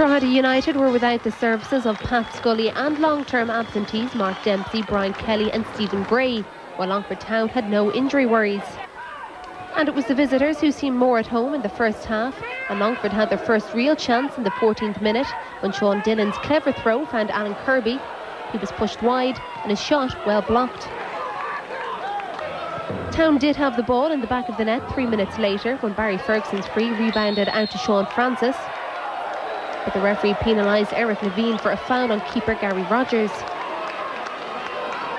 Drogheda United were without the services of Pat Scully and long-term absentees Mark Dempsey, Brian Kelly and Stephen Gray, while Longford Town had no injury worries. And it was the visitors who seemed more at home in the first half, and Longford had their first real chance in the 14th minute when Shaun Dillon's clever throw found Alan Kirby. He was pushed wide and his shot well blocked. Town did have the ball in the back of the net 3 minutes later when Barry Ferguson's free rebounded out to Sean Francis. But the referee penalised Eric Levine for a foul on keeper Gary Rogers.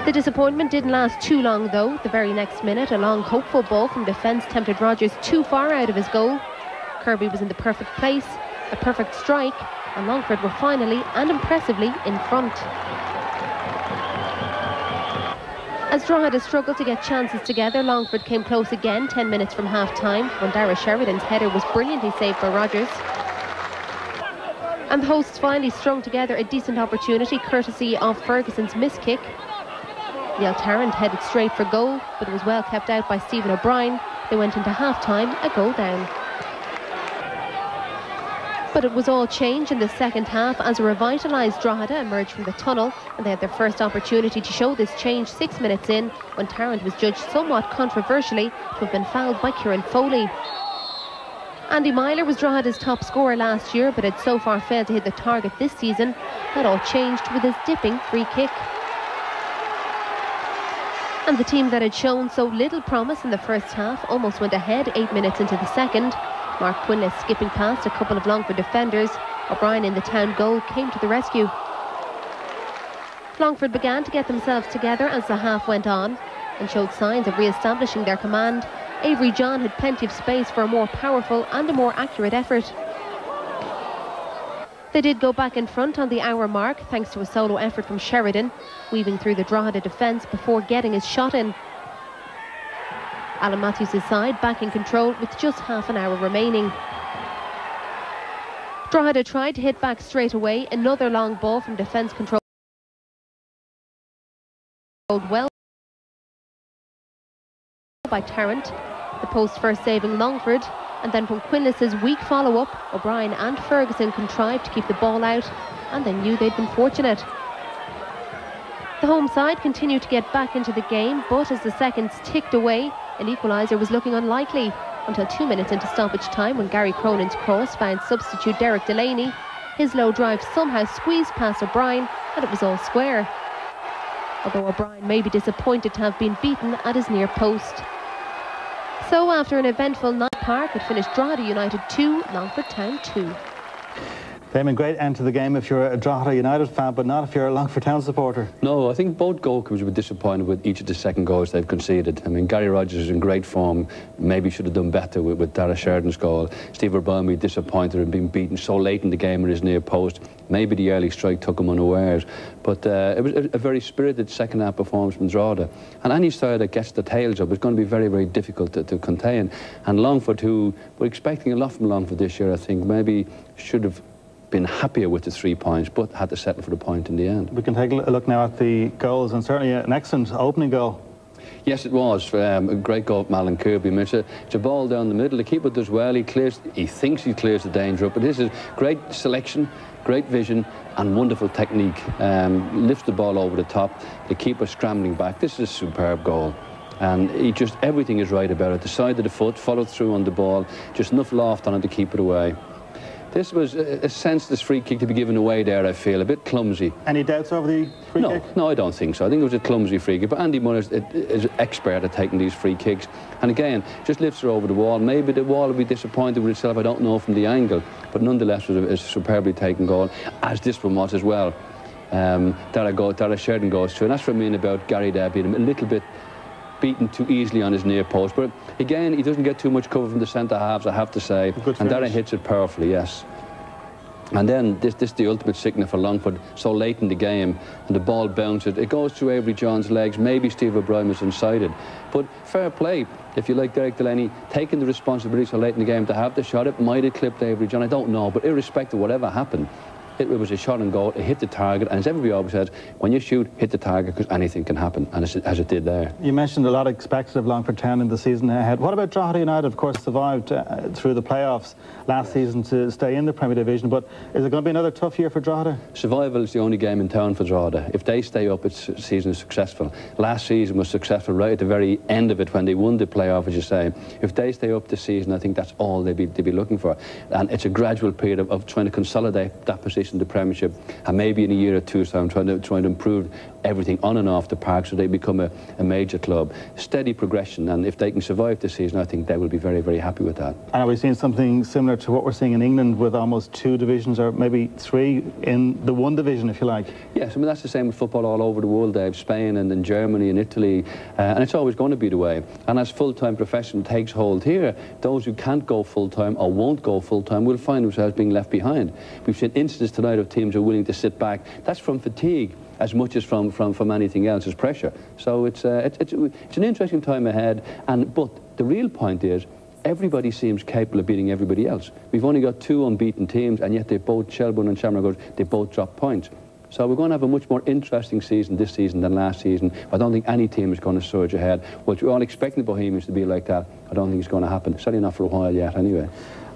The disappointment didn't last too long though. The very next minute, a long hopeful ball from defence tempted Rogers too far out of his goal. Kirby was in the perfect place, a perfect strike, and Longford were finally and impressively in front. As Drogheda struggled to get chances together, Longford came close again 10 minutes from half-time when Dara Sheridan's header was brilliantly saved by Rogers. And the hosts finally strung together a decent opportunity courtesy of Ferguson's miss kick. Neil Tarrant headed straight for goal, but it was well kept out by Stephen O'Brien. They went into half-time a goal down. But it was all change in the second half as a revitalised Drogheda emerged from the tunnel, and they had their first opportunity to show this change 6 minutes in when Tarrant was judged somewhat controversially to have been fouled by Kieran Foley. Andy Myler was Drogheda's top scorer last year, but had so far failed to hit the target this season. That all changed with his dipping free kick. And the team that had shown so little promise in the first half almost went ahead 8 minutes into the second. Mark Quinless skipping past a couple of Longford defenders. O'Brien in the Town goal came to the rescue. Longford began to get themselves together as the half went on and showed signs of re-establishing their command. Avery John had plenty of space for a more powerful and a more accurate effort. They did go back in front on the hour mark thanks to a solo effort from Sheridan, weaving through the Drogheda defence before getting his shot in. Alan Matthews' side back in control with just half an hour remaining. Drogheda tried to hit back straight away. Another long ball from defence controlled well by Tarrant. The post first saving Longford, and then from Quinless's weak follow-up, O'Brien and Ferguson contrived to keep the ball out, and they knew they'd been fortunate. The home side continued to get back into the game, but as the seconds ticked away, an equaliser was looking unlikely until 2 minutes into stoppage time when Gary Cronin's cross found substitute Derek Delany. His low drive somehow squeezed past O'Brien, and it was all square. Although O'Brien may be disappointed to have been beaten at his near post. So after an eventful night park, it finished Drogheda United 2, Longford Town 2. Damon, great end to the game if you're a Drogheda United fan, but not if you're a Longford Town supporter. No, I think both goalkeepers were disappointed with each of the second goals they've conceded. I mean, Gary Rogers is in great form, maybe should have done better with Dara Sheridan's goal. Steve O'Brien was disappointed in being beaten so late in the game with his near post. Maybe the early strike took him unawares, but it was a very spirited second half performance from Drogheda. And any side that gets the tails up is going to be very, very difficult to contain. And Longford, who were expecting a lot from Longford this year, I think, maybe should have been happier with the 3 points, but had to settle for the point in the end. We can take a look now at the goals, and certainly an excellent opening goal. Yes, it was. A great goal from Alan Kirby. I mean, it's a ball down the middle. The keeper does well. He thinks he clears the danger up, but this is great selection, great vision, and wonderful technique. Lifts the ball over the top. The keeper scrambling back. This is a superb goal. And everything is right about it. The side of the foot, followed through on the ball, just enough loft on it to keep it away. This was a senseless free kick to be given away there, I feel. A bit clumsy. Any doubts over the free kick? No, I don't think so. I think it was a clumsy free kick. But Andy Muller is expert at taking these free kicks. And again, just lifts her over the wall. Maybe the wall will be disappointed with itself. I don't know from the angle. But nonetheless, it was a superbly taken goal, as this one was as well. Dara Sheridan goes to. And that's what I mean about Gary there being a little bit beaten too easily on his near post, but again he doesn't get too much cover from the centre halves, I have to say, and Darren hits it powerfully, yes. And then this the ultimate signal for Longford, so late in the game, and the ball bounces, it goes through Avery John's legs. Maybe Steve O'Brien was inside it, but fair play, if you like Derek Delany taking the responsibility so late in the game to have the shot. It might have clipped Avery John, I don't know, but irrespective of whatever happened, it was a shot on goal, it hit the target, and as everybody always says, when you shoot, hit the target, because anything can happen, and as it did there. You mentioned a lot expected of Longford Town in the season ahead. What about Drogheda United? Of course, survived through the playoffs last season to stay in the Premier Division, but is it going to be another tough year for Drogheda? Survival is the only game in town for Drogheda. If they stay up, its season is successful. Last season was successful right at the very end of it when they won the playoff, as you say. If they stay up this season, I think that's all they'd be looking for. And it's a gradual period of trying to consolidate that position, the Premiership, and maybe in a year or two's time trying to improve everything on and off the park so they become a major club. Steady progression, and if they can survive this season, I think they will be very, very happy with that. And are we seeing something similar to what we're seeing in England with almost 2 divisions, or maybe 3 in the 1 division, if you like? Yes, I mean, that's the same with football all over the world, Dave. Spain and then Germany and Italy, and it's always going to be the way. And as full-time profession takes hold here, those who can't go full-time or won't go full-time will find themselves being left behind. We've seen instances tonight of teams who are willing to sit back. That's from fatigue as much as from anything else, is pressure. So it's an interesting time ahead. But the real point is, everybody seems capable of beating everybody else. We've only got 2 unbeaten teams, and yet they both, Shelbourne and Shamrock, they both dropped points. So we're going to have a much more interesting season this season than last season. I don't think any team is going to surge ahead. Which we're all expecting the Bohemians to be like that, I don't think it's going to happen. Certainly not for a while yet, anyway.